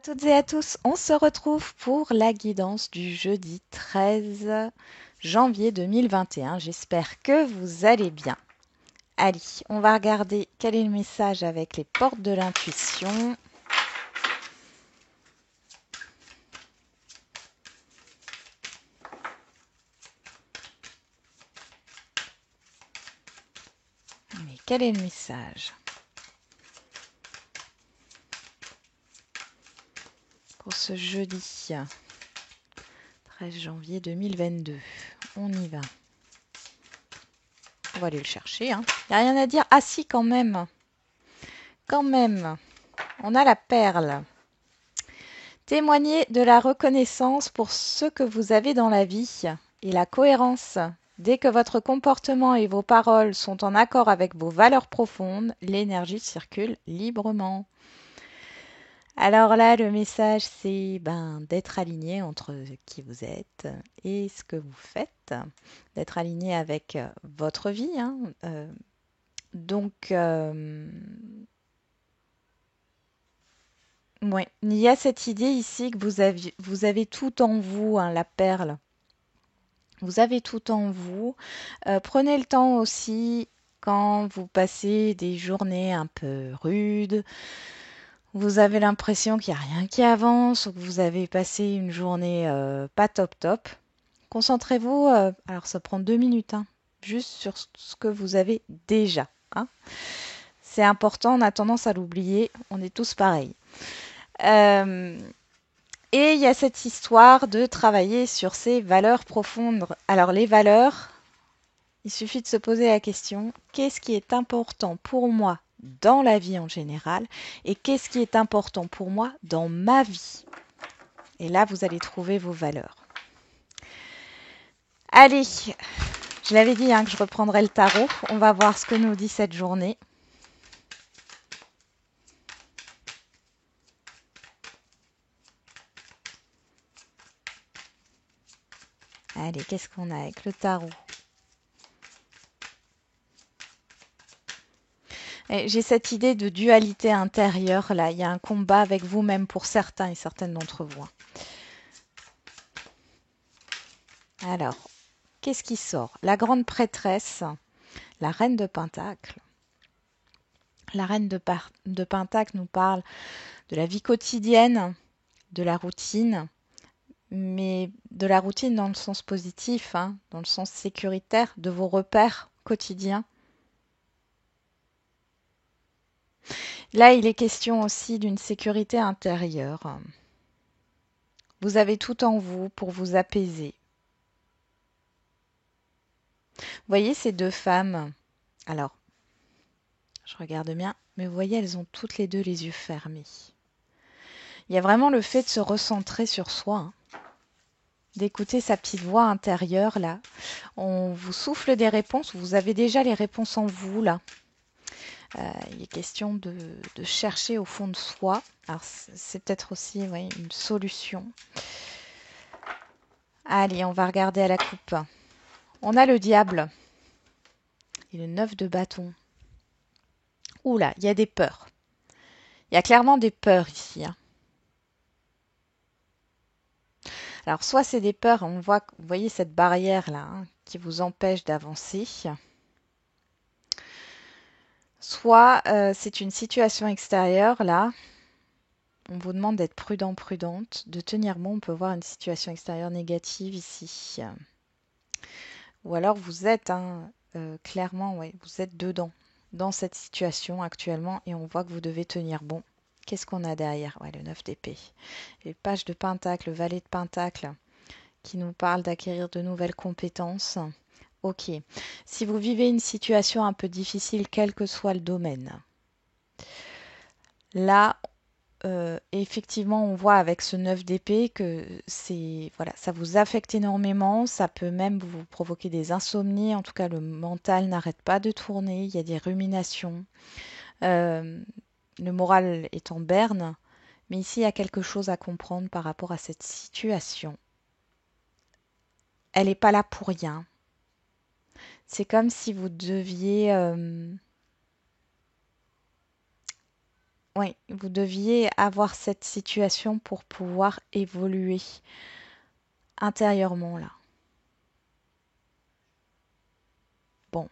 Toutes et à tous, on se retrouve pour la guidance du jeudi 13 janvier 2021. J'espère que vous allez bien. Allez, on va regarder quel est le message avec les portes de l'intuition. Mais quel est le message pour ce jeudi 13 janvier 2022? On y va. On va aller le chercher. Il n'y a rien à dire. Ah si, quand même. Quand même. On a la perle. Témoignez de la reconnaissance pour ce que vous avez dans la vie et la cohérence. Dès que votre comportement et vos paroles sont en accord avec vos valeurs profondes, l'énergie circule librement. Alors là, le message, c'est d'être aligné entre qui vous êtes et ce que vous faites, d'être aligné avec votre vie. Donc, ouais, il y a cette idée ici que vous avez tout en vous, la perle. Vous avez tout en vous. Prenez le temps aussi quand vous passez des journées un peu rudes, vous avez l'impression qu'il n'y a rien qui avance ou que vous avez passé une journée pas top top. Concentrez-vous, alors ça prend 2 minutes, juste sur ce que vous avez déjà. C'est important, on a tendance à l'oublier, on est tous pareils. Euh, et il y a cette histoire de travailler sur ses valeurs profondes. Alors les valeurs, il suffit de se poser la question, qu'est-ce qui est important pour moi dans la vie en général et qu'est-ce qui est important pour moi dans ma vie? Et là, vous allez trouver vos valeurs. Allez, je l'avais dit que je reprendrai le tarot. On va voir ce que nous dit cette journée. Allez, qu'est-ce qu'on a avec le tarot? J'ai cette idée de dualité intérieure là. Il y a un combat avec vous-même pour certains et certaines d'entre vous. Alors, qu'est-ce qui sort? La grande prêtresse, la reine de Pentacle. La reine de Pentacle nous parle de la vie quotidienne, de la routine, mais de la routine dans le sens positif, dans le sens sécuritaire, de vos repères quotidiens. Là, il est question aussi d'une sécurité intérieure. Vous avez tout en vous pour vous apaiser. Vous voyez ces deux femmes? Alors, je regarde bien, mais vous voyez, elles ont toutes les deux les yeux fermés. Il y a vraiment le fait de se recentrer sur soi, d'écouter sa petite voix intérieure là. On vous souffle des réponses, vous avez déjà les réponses en vous là. Il est question de chercher au fond de soi. Alors c'est peut-être aussi une solution. Allez, on va regarder à la coupe. On a le diable et le 9 de bâton. Oula, il y a des peurs. Il y a clairement des peurs ici. Alors soit c'est des peurs, on voit, vous voyez cette barrière là qui vous empêche d'avancer. Soit c'est une situation extérieure là. On vous demande d'être prudent, prudente, de tenir bon. On peut voir une situation extérieure négative ici. Ou alors vous êtes clairement, vous êtes dedans, dans cette situation actuellement, et on voit que vous devez tenir bon. Qu'est-ce qu'on a derrière? Le 9 d'épée. Les pages de Pentacle, le valet de Pentacle, qui nous parle d'acquérir de nouvelles compétences. Ok. Si vous vivez une situation un peu difficile, quel que soit le domaine, là, effectivement, on voit avec ce 9 d'épée que ça vous affecte énormément, ça peut même vous provoquer des insomnies, en tout cas le mental n'arrête pas de tourner, il y a des ruminations, euh, le moral est en berne, mais ici il y a quelque chose à comprendre par rapport à cette situation. Elle n'est pas là pour rien. C'est comme si vous deviez Oui, vous deviez avoir cette situation pour pouvoir évoluer intérieurement là. Bon,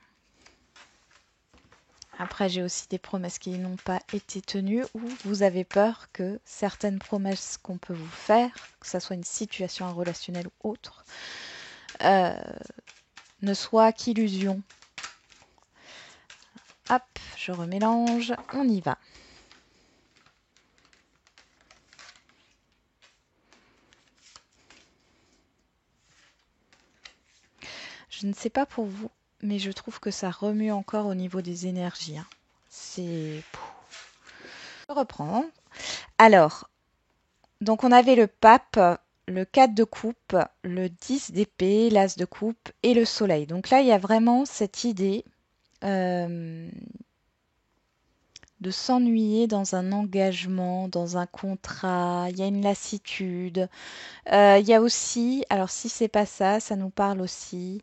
après j'ai aussi des promesses qui n'ont pas été tenues ou vous avez peur que certaines promesses qu'on peut vous faire, que ce soit une situation relationnelle ou autre, euh, ne soient qu'illusions. Hop, je remélange, on y va. Je ne sais pas pour vous, mais je trouve que ça remue encore au niveau des énergies, hein. C'est... Je reprends. Alors, donc on avait le pape, le 4 de coupe, le 10 d'épée, l'as de coupe et le soleil. Donc là, il y a vraiment cette idée euh, de s'ennuyer dans un engagement, dans un contrat. Il y a une lassitude. Il y a aussi, alors si c'est pas ça, ça nous parle aussi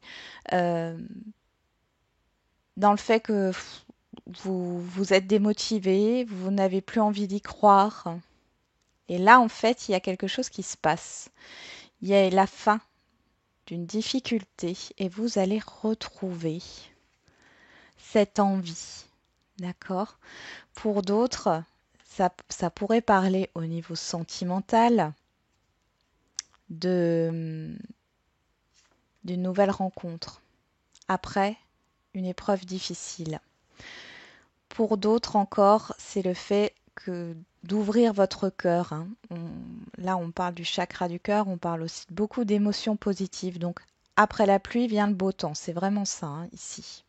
euh, dans le fait que vous êtes démotivé, vous n'avez plus envie d'y croire. Et là, en fait, il y a quelque chose qui se passe. Il y a la fin d'une difficulté et vous allez retrouver cette envie. D'accord? Pour d'autres, ça pourrait parler au niveau sentimental de, d'une nouvelle rencontre après une épreuve difficile. Pour d'autres encore, c'est le fait que d'ouvrir votre cœur, hein. Là, on parle du chakra du cœur, on parle aussi de beaucoup d'émotions positives. Donc, après la pluie vient le beau temps. C'est vraiment ça, hein, ici.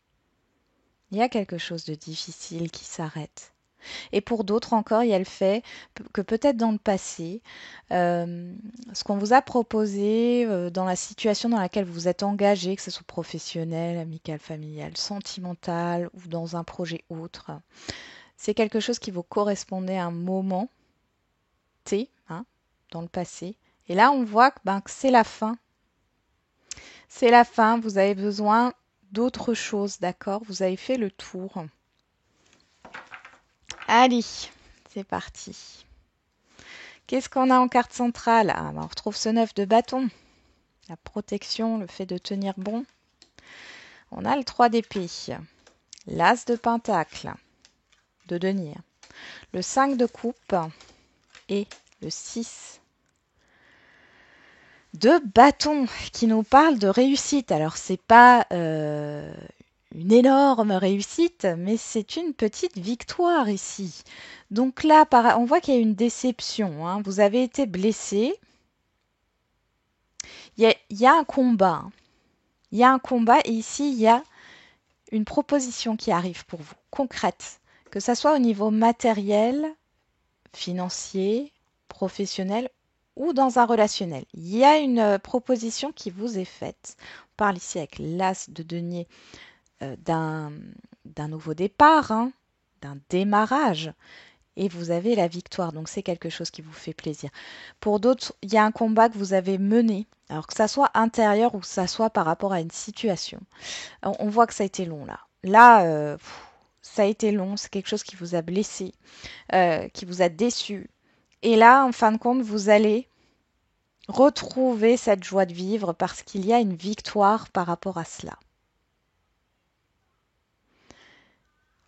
Il y a quelque chose de difficile qui s'arrête. Et pour d'autres encore, il y a le fait que peut-être dans le passé, ce qu'on vous a proposé dans la situation dans laquelle vous êtes engagé, que ce soit professionnel, amical, familial, sentimental ou dans un projet autre, c'est quelque chose qui vous correspondait à un moment T, hein, dans le passé. Et là, on voit que, ben, que c'est la fin. C'est la fin, vous avez besoin d'autre chose, d'accord? Vous avez fait le tour. Allez, c'est parti. Qu'est-ce qu'on a en carte centrale? Ah, ben, on retrouve ce 9 de bâton. La protection, le fait de tenir bon. On a le 3 d'épée. L'as de pentacle, de denier. Le 5 de coupe et le 6 de bâton qui nous parle de réussite. Alors, c'est pas une énorme réussite, mais c'est une petite victoire ici. Donc là, on voit qu'il y a une déception, hein. Vous avez été blessé. Il y a un combat, hein. Il y a un combat et ici, il y a une proposition qui arrive pour vous, concrète. Que ça soit au niveau matériel, financier, professionnel ou dans un relationnel. Il y a une proposition qui vous est faite. On parle ici avec l'as de denier d'un nouveau départ, hein, d'un démarrage. Et vous avez la victoire, donc c'est quelque chose qui vous fait plaisir. Pour d'autres, il y a un combat que vous avez mené, alors que ça soit intérieur ou que ça soit par rapport à une situation. On voit que ça a été long là. Là, ça a été long, c'est quelque chose qui vous a blessé, qui vous a déçu. Et là, en fin de compte, vous allez retrouver cette joie de vivre parce qu'il y a une victoire par rapport à cela.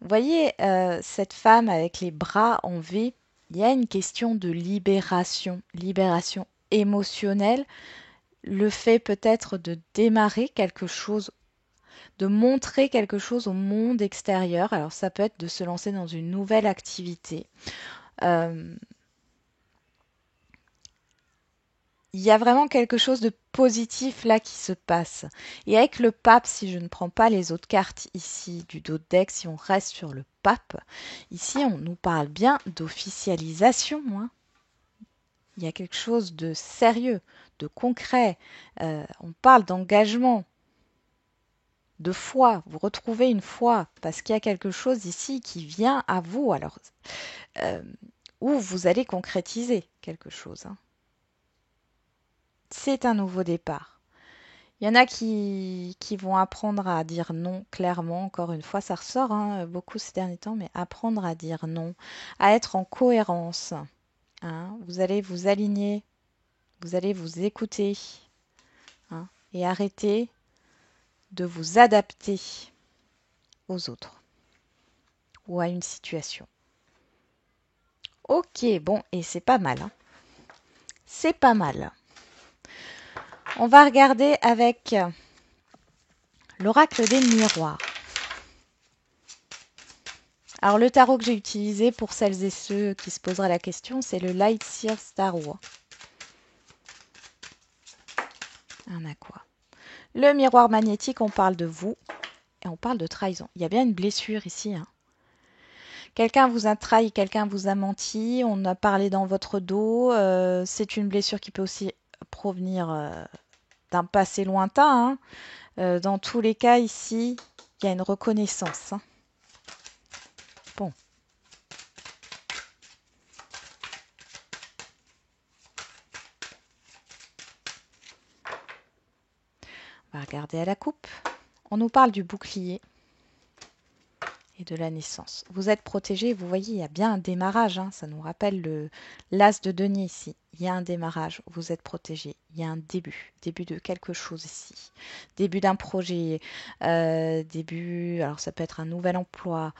Vous voyez, cette femme avec les bras en V, il y a une question de libération, libération émotionnelle, le fait peut-être de démarrer quelque chose, de montrer quelque chose au monde extérieur. Alors ça peut être de se lancer dans une nouvelle activité. Euh, il y a vraiment quelque chose de positif là qui se passe. Et avec le pape, si je ne prends pas les autres cartes ici du dos de deck, si on reste sur le pape, ici on nous parle bien d'officialisation, hein. Il y a quelque chose de sérieux, de concret. On parle d'engagement, de foi. Vous retrouvez une foi parce qu'il y a quelque chose ici qui vient à vous. Alors, euh, où vous allez concrétiser quelque chose, hein. C'est un nouveau départ. Il y en a qui vont apprendre à dire non clairement, encore une fois, ça ressort hein, beaucoup ces derniers temps, mais apprendre à dire non, à être en cohérence. Hein. Vous allez vous aligner, vous allez vous écouter hein, et arrêter de vous adapter aux autres ou à une situation. Ok, bon, et c'est pas mal. Hein. C'est pas mal. On va regarder avec l'oracle des miroirs. Alors le tarot que j'ai utilisé pour celles et ceux qui se poseraient la question, c'est le Light Seer Tarot. Un aqua. Le miroir magnétique, on parle de vous et on parle de trahison. Il y a bien une blessure ici. Hein. Quelqu'un vous a trahi, quelqu'un vous a menti, on a parlé dans votre dos. C'est une blessure qui peut aussi provenir d'un passé lointain. Hein. Dans tous les cas, ici, il y a une reconnaissance. Hein. Bon. On va regarder à la coupe. On nous parle du bouclier et de la naissance. Vous êtes protégé, vous voyez, il y a bien un démarrage. Hein, ça nous rappelle l'as de denier ici. Il y a un démarrage, vous êtes protégé. Il y a un début de quelque chose ici. Début d'un projet, début, alors ça peut être un nouvel emploi.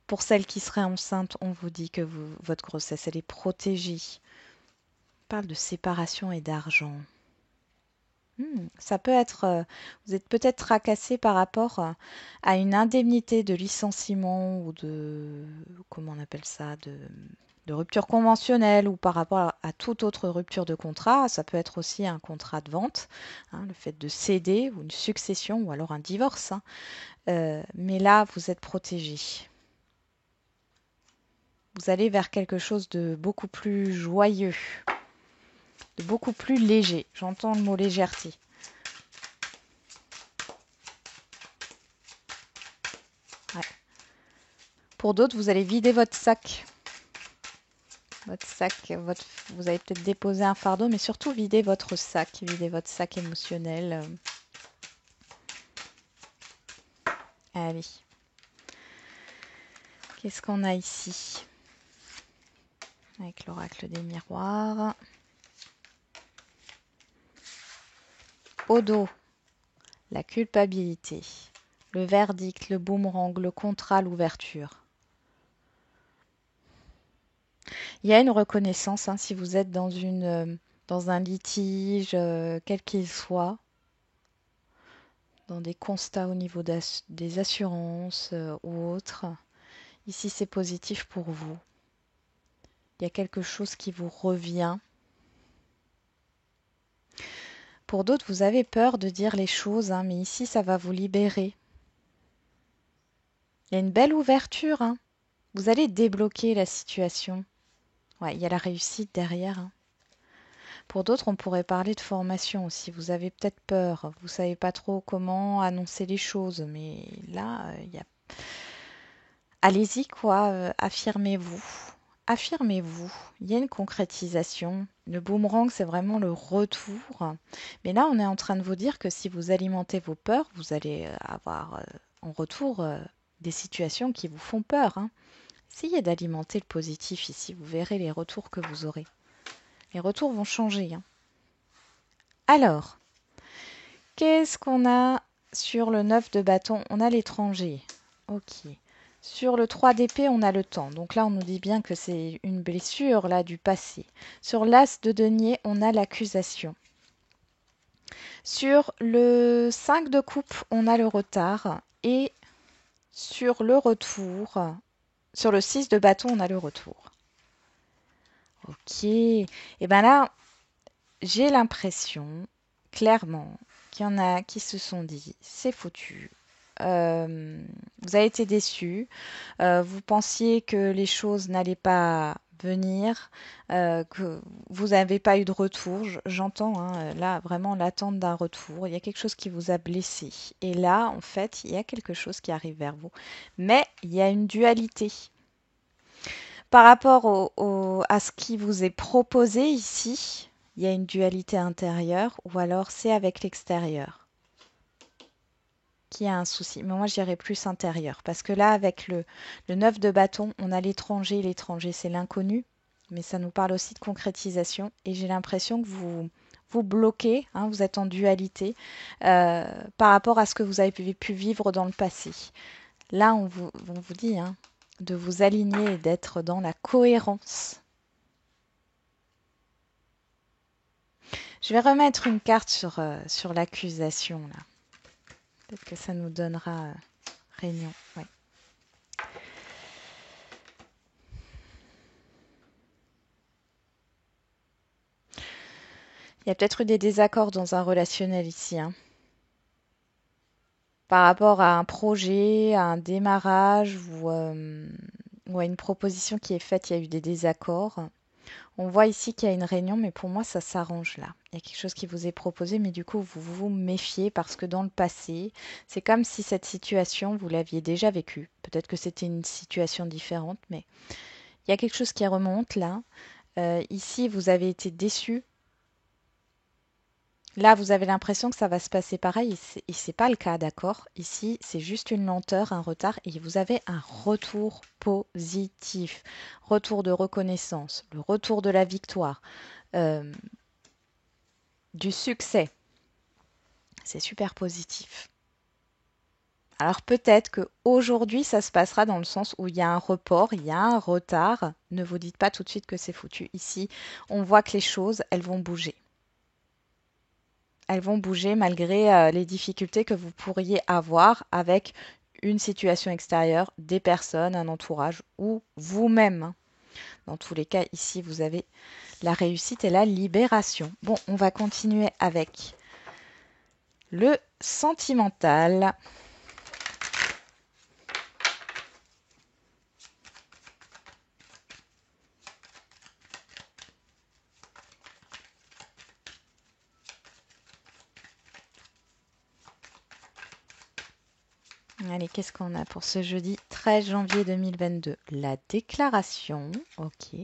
Pour celles qui seraient enceintes, on vous dit que votre grossesse, elle est protégée. On parle de séparation et d'argent. Ça peut être, vous êtes peut-être tracassé par rapport à une indemnité de licenciement ou de, comment on appelle ça, de rupture conventionnelle ou par rapport à toute autre rupture de contrat. Ça peut être aussi un contrat de vente, hein, le fait de céder ou une succession ou alors un divorce. Hein. Mais là, vous êtes protégé. Vous allez vers quelque chose de beaucoup plus joyeux, de beaucoup plus léger. J'entends le mot légèreté. Ouais. Pour d'autres, vous allez vider votre sac. Votre sac, vous avez peut-être déposé un fardeau, mais surtout videz votre sac émotionnel. Allez. Qu'est-ce qu'on a ici? Avec l'oracle des miroirs. Au dos, la culpabilité, le verdict, le boomerang, le contrat, l'ouverture. Il y a une reconnaissance hein, si vous êtes dans un litige, quel qu'il soit, dans des constats au niveau des assurances ou autres. Ici, c'est positif pour vous. Il y a quelque chose qui vous revient. Pour d'autres, vous avez peur de dire les choses, hein, mais ici, ça va vous libérer. Il y a une belle ouverture. Hein. Vous allez débloquer la situation. Ouais, il y a la réussite derrière. Hein. Pour d'autres, on pourrait parler de formation aussi. Vous avez peut-être peur. Vous savez pas trop comment annoncer les choses, mais là, il y a... Allez-y, quoi. Affirmez-vous. Affirmez-vous. Il y a une concrétisation. Le boomerang, c'est vraiment le retour. Mais là, on est en train de vous dire que si vous alimentez vos peurs, vous allez avoir en retour des situations qui vous font peur. Hein. Essayez d'alimenter le positif ici. Vous verrez les retours que vous aurez. Les retours vont changer. Hein. Alors, qu'est-ce qu'on a sur le 9 de bâton? On a l'étranger. Ok. Sur le 3 d'épée, on a le temps. Donc là, on nous dit bien que c'est une blessure là du passé. Sur l'as de denier, on a l'accusation. Sur le 5 de coupe, on a le retard. Et sur le retour, sur le 6 de bâton, on a le retour. Ok. Et bien là, j'ai l'impression, clairement, qu'il y en a qui se sont dit, c'est foutu. Vous avez été déçus. Vous pensiez que les choses n'allaient pas venir, que vous n'avez pas eu de retour. J'entends hein, là vraiment l'attente d'un retour. Il y a quelque chose qui vous a blessé. Et là, en fait, il y a quelque chose qui arrive vers vous. Mais il y a une dualité. Par rapport à ce qui vous est proposé ici, il y a une dualité intérieure ou alors c'est avec l'extérieur qui a un souci. Mais moi, je dirais plus intérieur. Parce que là, avec le 9 de bâton, on a l'étranger. L'étranger, c'est l'inconnu. Mais ça nous parle aussi de concrétisation. Et j'ai l'impression que vous bloquez, hein, vous êtes en dualité par rapport à ce que vous avez pu vivre dans le passé. Là, on vous dit hein, de vous aligner et d'être dans la cohérence. Je vais remettre une carte sur l'accusation, là. Peut-être que ça nous donnera réunion. Ouais. Il y a peut-être eu des désaccords dans un relationnel ici, hein. Par rapport à un projet, à un démarrage ou à une proposition qui est faite, il y a eu des désaccords. On voit ici qu'il y a une réunion, mais pour moi, ça s'arrange là. Il y a quelque chose qui vous est proposé, mais du coup, vous vous méfiez parce que dans le passé, c'est comme si cette situation, vous l'aviez déjà vécue. Peut-être que c'était une situation différente, mais il y a quelque chose qui remonte là. Ici, vous avez été déçu. Là, vous avez l'impression que ça va se passer pareil et c'est pas le cas, d'accord? Ici, c'est juste une lenteur, un retard et vous avez un retour positif, retour de reconnaissance, le retour de la victoire, euh, du succès. C'est super positif. Alors peut-être que aujourd'hui, ça se passera dans le sens où il y a un report, il y a un retard. Ne vous dites pas tout de suite que c'est foutu. Ici, on voit que les choses, elles vont bouger. Elles vont bouger malgré les difficultés que vous pourriez avoir avec une situation extérieure, des personnes, un entourage ou vous-même, hein. Dans tous les cas, ici, vous avez la réussite et la libération. Bon, on va continuer avec le sentimental. Allez, qu'est-ce qu'on a pour ce jeudi 13 janvier 2022? La déclaration, ok.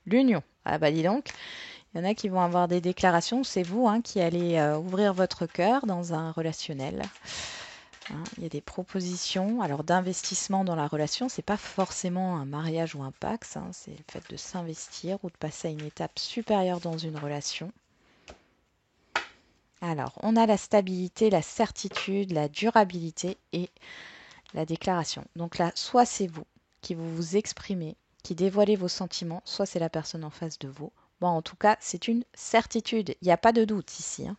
L'union. Ah bah dis donc, il y en a qui vont avoir des déclarations. C'est vous hein, qui allez ouvrir votre cœur dans un relationnel. Hein, il y a des propositions. Alors d'investissement dans la relation, c'est pas forcément un mariage ou un pax. Hein, c'est le fait de s'investir ou de passer à une étape supérieure dans une relation. Alors, on a la stabilité, la certitude, la durabilité et la déclaration. Donc là, soit c'est vous qui vous exprimez, qui dévoilez vos sentiments, soit c'est la personne en face de vous. Bon, en tout cas, c'est une certitude. Il n'y a pas de doute ici, hein.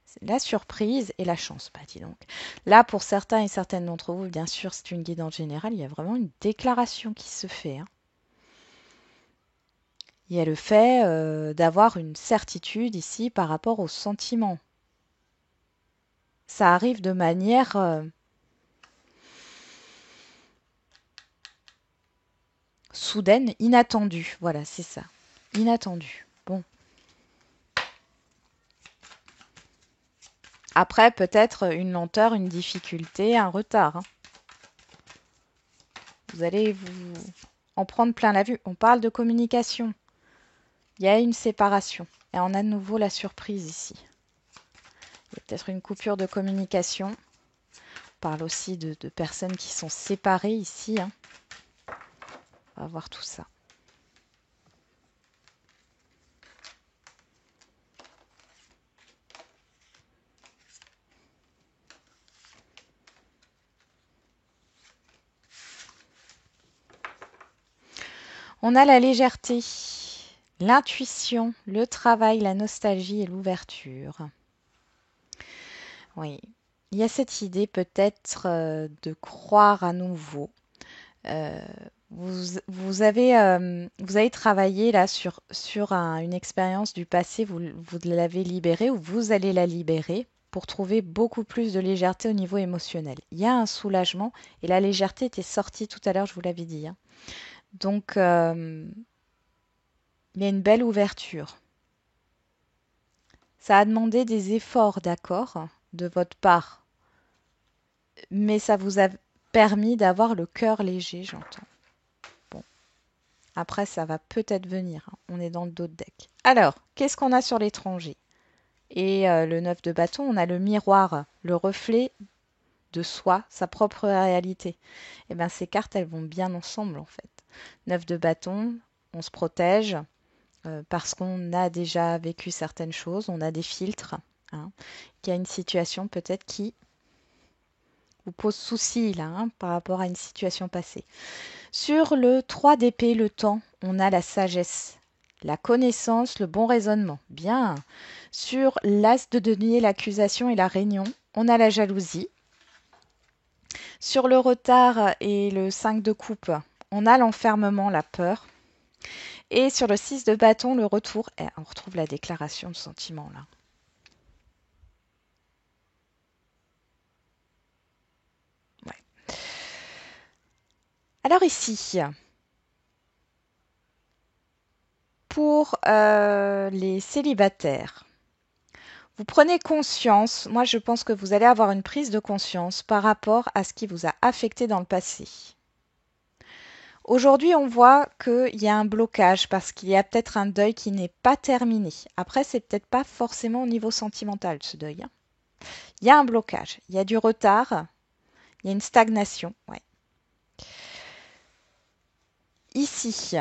C'est la surprise et la chance, bah dis donc. Là, pour certains et certaines d'entre vous, bien sûr, c'est une guidance générale. Il y a vraiment une déclaration qui se fait, hein. Il y a le fait d'avoir une certitude ici par rapport aux sentiments. Ça arrive de manière soudaine, inattendue. Voilà, c'est ça. Inattendue. Bon. Après, peut-être une lenteur, une difficulté, un retard, hein. Vous allez vous en prendre plein la vue. On parle de communication. Il y a une séparation. Et on a de nouveau la surprise ici. Il y a peut-être une coupure de communication. On parle aussi de personnes qui sont séparées ici, hein. On va voir tout ça. On a la légèreté, l'intuition, le travail, la nostalgie et l'ouverture. Oui, il y a cette idée peut-être de croire à nouveau. Euh, vous avez travaillé là sur une expérience du passé, vous l'avez libérée ou vous allez la libérer pour trouver beaucoup plus de légèreté au niveau émotionnel. Il y a un soulagement et la légèreté était sortie tout à l'heure, je vous l'avais dit, hein. Donc, il y a une belle ouverture. Ça a demandé des efforts, d'accord, de votre part, mais ça vous a permis d'avoir le cœur léger, j'entends. Bon. Après, ça va peut-être venir, hein. On est dans le dos de deck. Alors, qu'est-ce qu'on a sur l'étranger? Et le 9 de bâton, on a le miroir, le reflet de soi, sa propre réalité. Et bien, ces cartes, elles vont bien ensemble, en fait. 9 de bâton, on se protège parce qu'on a déjà vécu certaines choses, on a des filtres, hein. Il y a une situation peut-être qui vous pose souci, là, hein, par rapport à une situation passée. Sur le 3 d'épée, le temps, on a la sagesse, la connaissance, le bon raisonnement. Bien. Sur l'as de denier, l'accusation et la réunion, on a la jalousie. Sur le retard et le 5 de coupe, on a l'enfermement, la peur. Et sur le 6 de bâton, le retour, on retrouve la déclaration de sentiment là. Ouais. Alors ici, pour les célibataires, vous prenez conscience, moi je pense que vous allez avoir une prise de conscience par rapport à ce qui vous a affecté dans le passé. Aujourd'hui, on voit qu'il y a un blocage parce qu'il y a peut-être un deuil qui n'est pas terminé. Après, c'est peut-être pas forcément au niveau sentimental ce deuil, hein. Il y a un blocage, il y a du retard, il y a une stagnation. Ouais. Ici,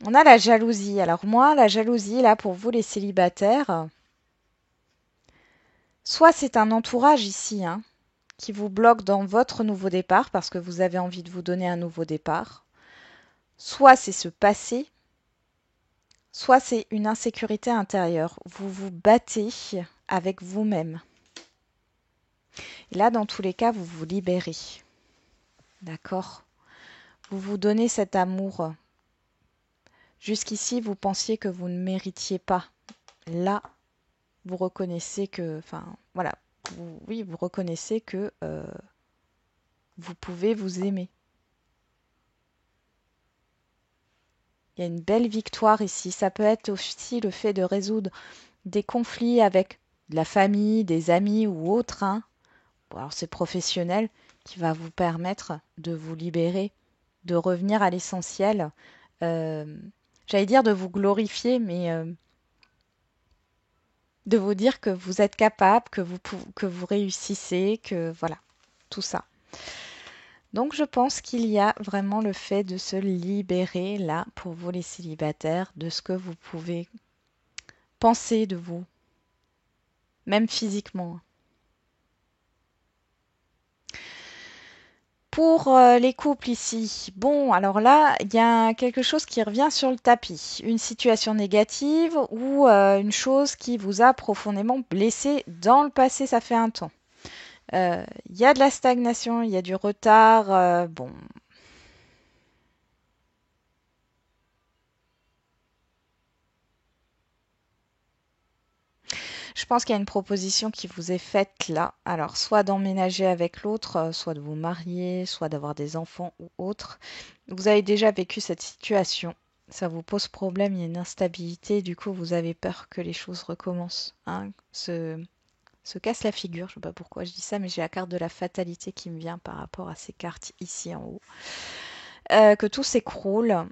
on a la jalousie. Alors moi, la jalousie, là, pour vous les célibataires, soit c'est un entourage ici, hein, qui vous bloque dans votre nouveau départ parce que vous avez envie de vous donner un nouveau départ, soit c'est ce passé, soit c'est une insécurité intérieure. Vous vous battez avec vous-même. Et là, dans tous les cas, vous vous libérez. D'accord? Vous vous donnez cet amour. Jusqu'ici, vous pensiez que vous ne méritiez pas. Là, vous reconnaissez que, enfin, voilà, oui, vous reconnaissez que vous pouvez vous aimer. Il y a une belle victoire ici. Ça peut être aussi le fait de résoudre des conflits avec de la famille, des amis ou autres, hein. Bon, alors c'est professionnel qui va vous permettre de vous libérer, de revenir à l'essentiel. Euh, J'allais dire de vous glorifier, mais de vous dire que vous êtes capable, que vous réussissez, que voilà, tout ça. Donc je pense qu'il y a vraiment le fait de se libérer là pour vous les célibataires de ce que vous pouvez penser de vous, même physiquement. Pour les couples ici, bon, alors là, il y a quelque chose qui revient sur le tapis, une situation négative ou une chose qui vous a profondément blessé dans le passé, ça fait un temps. Il y a de la stagnation, il y a du retard, bon. Je pense qu'il y a une proposition qui vous est faite là. Alors, soit d'emménager avec l'autre, soit de vous marier, soit d'avoir des enfants ou autre. Vous avez déjà vécu cette situation. Ça vous pose problème, il y a une instabilité. Du coup, vous avez peur que les choses recommencent, hein, se casse la figure. Je ne sais pas pourquoi je dis ça, mais j'ai la carte de la fatalité qui me vient par rapport à ces cartes ici en haut. Que tout s'écroule.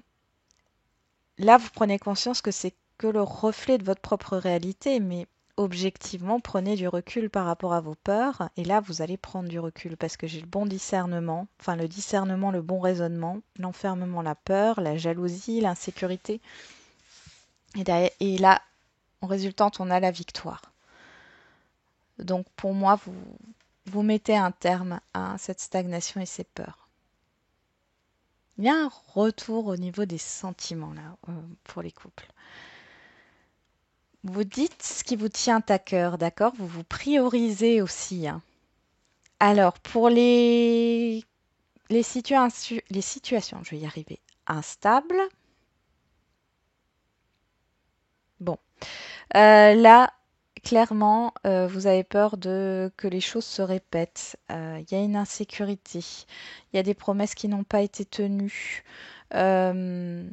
Là, vous prenez conscience que c'est que le reflet de votre propre réalité, mais objectivement, prenez du recul par rapport à vos peurs. Et là, vous allez prendre du recul parce que j'ai le bon discernement, enfin le discernement, le bon raisonnement, l'enfermement, la peur, la jalousie, l'insécurité. Et là, en résultante, on a la victoire. Donc pour moi, vous mettez un terme à cette stagnation et ces peurs. Il y a un retour au niveau des sentiments là pour les couples. Vous dites ce qui vous tient à cœur, d'accord? Vous vous priorisez aussi, hein. Alors, pour les situations, je vais y arriver, instables. Bon, là, clairement, vous avez peur que les choses se répètent. Il y a une insécurité. Il y a des promesses qui n'ont pas été tenues. Euh,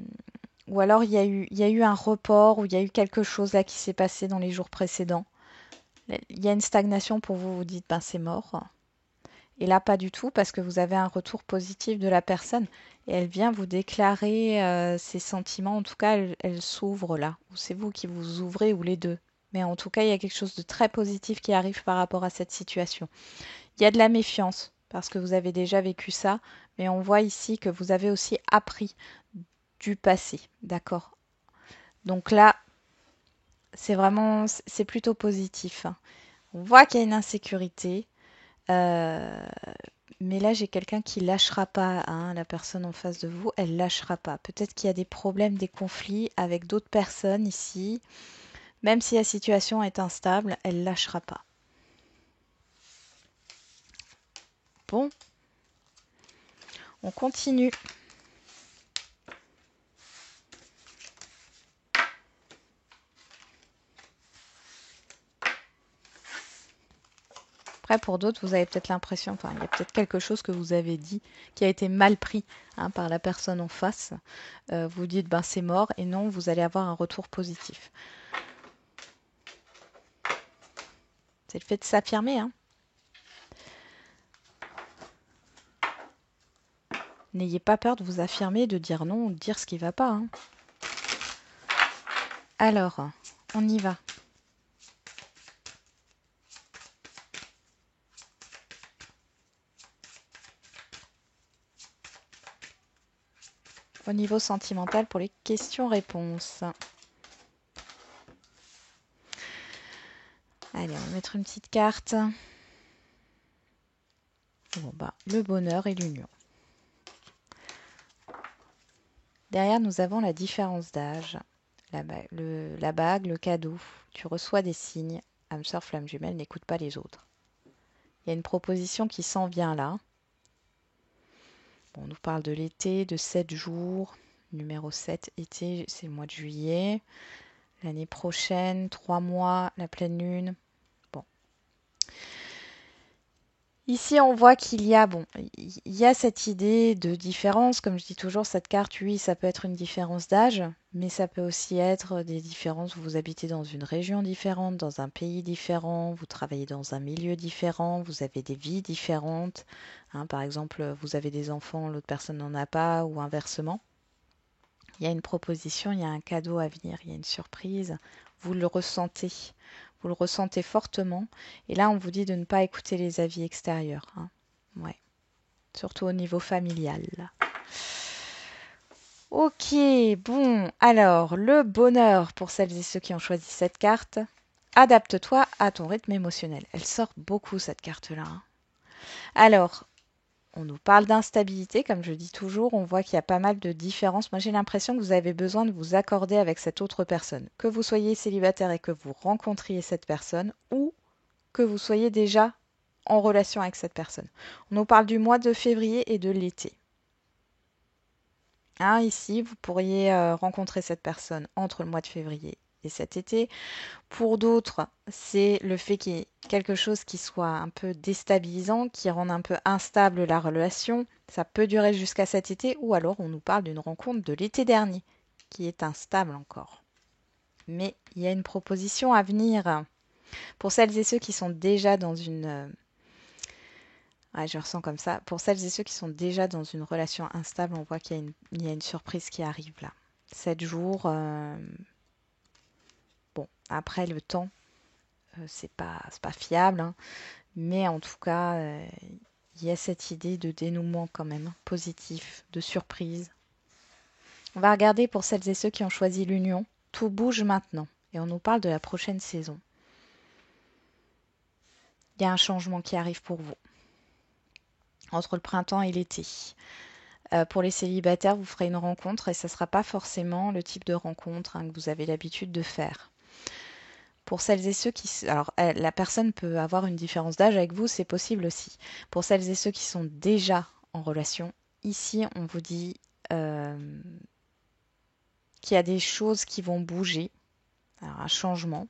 ou alors, il y a eu un report ou il y a eu quelque chose là qui s'est passé dans les jours précédents. Il y a une stagnation pour vous, vous dites, ben c'est mort. Et là, pas du tout, parce que vous avez un retour positif de la personne. Et elle vient vous déclarer ses sentiments. En tout cas, elle s'ouvre là. Ou c'est vous qui vous ouvrez ou les deux. Mais en tout cas, il y a quelque chose de très positif qui arrive par rapport à cette situation. Il y a de la méfiance parce que vous avez déjà vécu ça. Mais on voit ici que vous avez aussi appris du passé. D'accord? Donc là, c'est plutôt positif, hein. On voit qu'il y a une insécurité. Euh, Mais là, j'ai quelqu'un qui lâchera pas, hein, la personne en face de vous, elle lâchera pas. Peut-être qu'il y a des problèmes, des conflits avec d'autres personnes ici. Même si la situation est instable, elle lâchera pas. Bon, on continue. Après, pour d'autres, vous avez peut-être l'impression, enfin, il y a peut-être quelque chose que vous avez dit qui a été mal pris, hein, par la personne en face. Vous dites, ben c'est mort, et non, vous allez avoir un retour positif. C'est le fait de s'affirmer, hein. N'ayez pas peur de vous affirmer, de dire non, ou de dire ce qui ne va pas, hein. Alors, on y va. Au niveau sentimental pour les questions-réponses. Allez, on va mettre une petite carte. Bon, bah, le bonheur et l'union. Derrière, nous avons la différence d'âge. La bague, le cadeau. Tu reçois des signes. Âme sœur, flamme jumelle, n'écoute pas les autres. Il y a une proposition qui s'en vient là. Bon, on nous parle de l'été, de 7 jours. Numéro 7, été, c'est le mois de juillet. L'année prochaine, 3 mois, la pleine lune. Bon. Ici, on voit qu'il y a, bon, il y a cette idée de différence. Comme je dis toujours, cette carte, oui, ça peut être une différence d'âge, mais ça peut aussi être des différences. Vous habitez dans une région différente, dans un pays différent, vous travaillez dans un milieu différent, vous avez des vies différentes, hein. Par exemple, vous avez des enfants, l'autre personne n'en a pas, ou inversement. Il y a une proposition, il y a un cadeau à venir, il y a une surprise. Vous le ressentez. Vous le ressentez fortement. Et là, on vous dit de ne pas écouter les avis extérieurs, hein. Ouais. Surtout au niveau familial. Ok, bon. Alors, le bonheur pour celles et ceux qui ont choisi cette carte. Adapte-toi à ton rythme émotionnel. Elle sort beaucoup, cette carte-là, hein. Alors, on nous parle d'instabilité, comme je dis toujours, on voit qu'il y a pas mal de différences. Moi, j'ai l'impression que vous avez besoin de vous accorder avec cette autre personne. Que vous soyez célibataire et que vous rencontriez cette personne, ou que vous soyez déjà en relation avec cette personne. On nous parle du mois de février et de l'été. Hein, ici, vous pourriez rencontrer cette personne entre le mois de février et cet été. Pour d'autres, c'est le fait qu'il y ait quelque chose qui soit un peu déstabilisant, qui rende un peu instable la relation. Ça peut durer jusqu'à cet été, ou alors on nous parle d'une rencontre de l'été dernier, qui est instable encore. Mais il y a une proposition à venir. Pour celles et ceux qui sont déjà dans une... Ouais, je ressens comme ça. Pour celles et ceux qui sont déjà dans une relation instable, on voit qu'il y a une surprise qui arrive là. 7 jours, bon, après le temps, c'est pas fiable, hein. Mais en tout cas, il y a cette idée de dénouement quand même, hein, positif, de surprise. On va regarder pour celles et ceux qui ont choisi l'union. Tout bouge maintenant. Et on nous parle de la prochaine saison. Il y a un changement qui arrive pour vous. Entre le printemps et l'été. Pour les célibataires, vous ferez une rencontre et ce ne sera pas forcément le type de rencontre, hein, que vous avez l'habitude de faire. Pour celles et ceux qui... Alors, la personne peut avoir une différence d'âge avec vous, c'est possible aussi. Pour celles et ceux qui sont déjà en relation, ici, on vous dit qu'il y a des choses qui vont bouger. Alors, un changement.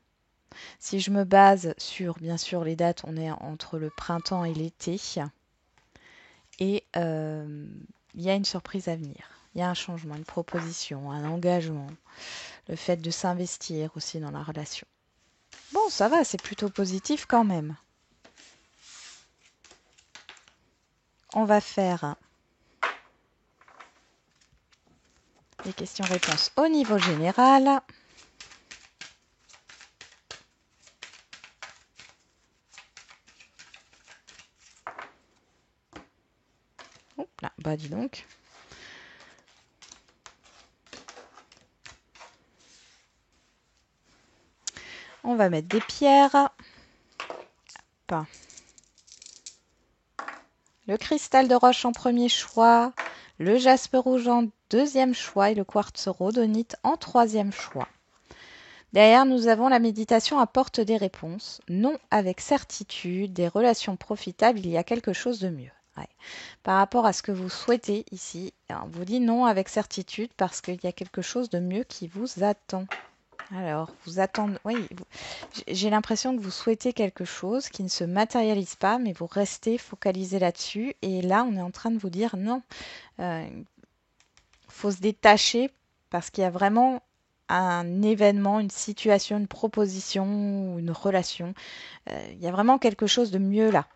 Si je me base sur, bien sûr, les dates, on est entre le printemps et l'été. Et il y a une surprise à venir. Il y a un changement, une proposition, un engagement. Le fait de s'investir aussi dans la relation. Bon, ça va, c'est plutôt positif quand même. On va faire des questions-réponses au niveau général. Oups là, bah dis donc. On va mettre des pierres. Hop. Le cristal de roche en premier choix, le jaspe rouge en deuxième choix et le quartz rhodonite en troisième choix. Derrière, nous avons la méditation apporte des réponses. Non avec certitude, des relations profitables, il y a quelque chose de mieux. Ouais. Par rapport à ce que vous souhaitez ici, on vous dit non avec certitude parce qu'il y a quelque chose de mieux qui vous attend. Alors, vous attendez. Oui, j'ai l'impression que vous souhaitez quelque chose qui ne se matérialise pas, mais vous restez focalisé là-dessus. Et là, on est en train de vous dire non. Il faut se détacher parce qu'il y a vraiment un événement, une situation, une proposition ou une relation. Il y a vraiment quelque chose de mieux là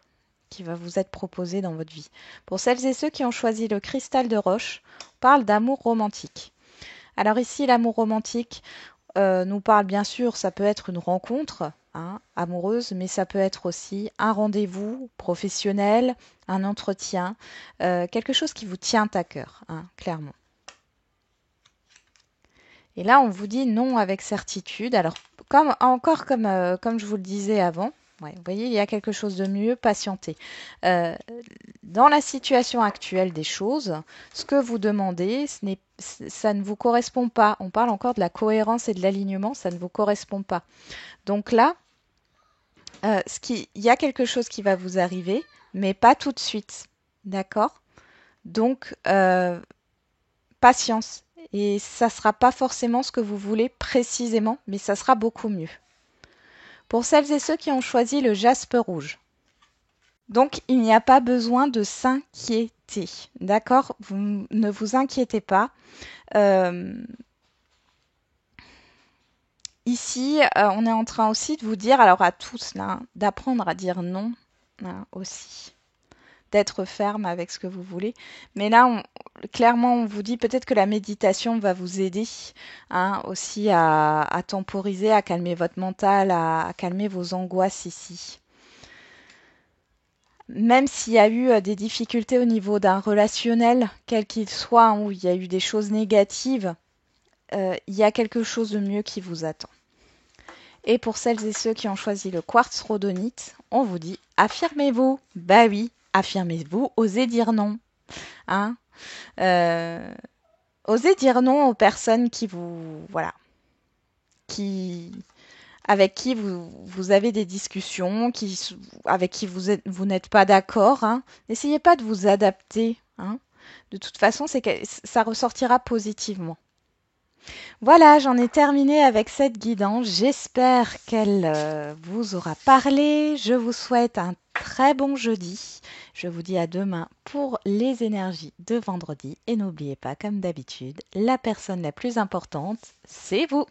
qui va vous être proposé dans votre vie. Pour celles et ceux qui ont choisi le cristal de roche, on parle d'amour romantique. Alors ici, l'amour romantique nous parle bien sûr, ça peut être une rencontre amoureuse, mais ça peut être aussi un rendez-vous professionnel, un entretien, quelque chose qui vous tient à cœur, clairement. Et là, on vous dit non avec certitude. Alors, comme je vous le disais avant, ouais, vous voyez, il y a quelque chose de mieux, patientez. Dans la situation actuelle des choses, ce que vous demandez, ça ne vous correspond pas. On parle encore de la cohérence et de l'alignement, ça ne vous correspond pas. Donc là, il y a quelque chose qui va vous arriver, mais pas tout de suite. D'accord? Donc, patience. Et ça ne sera pas forcément ce que vous voulez précisément, mais ça sera beaucoup mieux. Pour celles et ceux qui ont choisi le jaspe rouge. Donc, il n'y a pas besoin de s'inquiéter. D'accord? Vous ne vous inquiétez pas. Ici, on est en train aussi de vous dire, alors à tous là, d'apprendre à dire non aussi. D'être ferme avec ce que vous voulez. Mais là, clairement, on vous dit peut-être que la méditation va vous aider aussi à temporiser, à calmer votre mental, à calmer vos angoisses ici. Même s'il y a eu des difficultés au niveau d'un relationnel, quel qu'il soit, où il y a eu des choses négatives, il y a quelque chose de mieux qui vous attend. Et pour celles et ceux qui ont choisi le quartz rhodonite, on vous dit affirmez-vous. Bah oui, affirmez-vous, osez dire non. Osez dire non aux personnes qui vous, voilà, avec qui vous avez des discussions, avec qui vous n'êtes pas d'accord. N'essayez pas de vous adapter. De toute façon, ça ressortira positivement. Voilà, j'en ai terminé avec cette guidance. J'espère qu'elle vous aura parlé. Je vous souhaite un très bon jeudi. Je vous dis à demain pour les énergies de vendredi. Et n'oubliez pas, comme d'habitude, la personne la plus importante, c'est vous.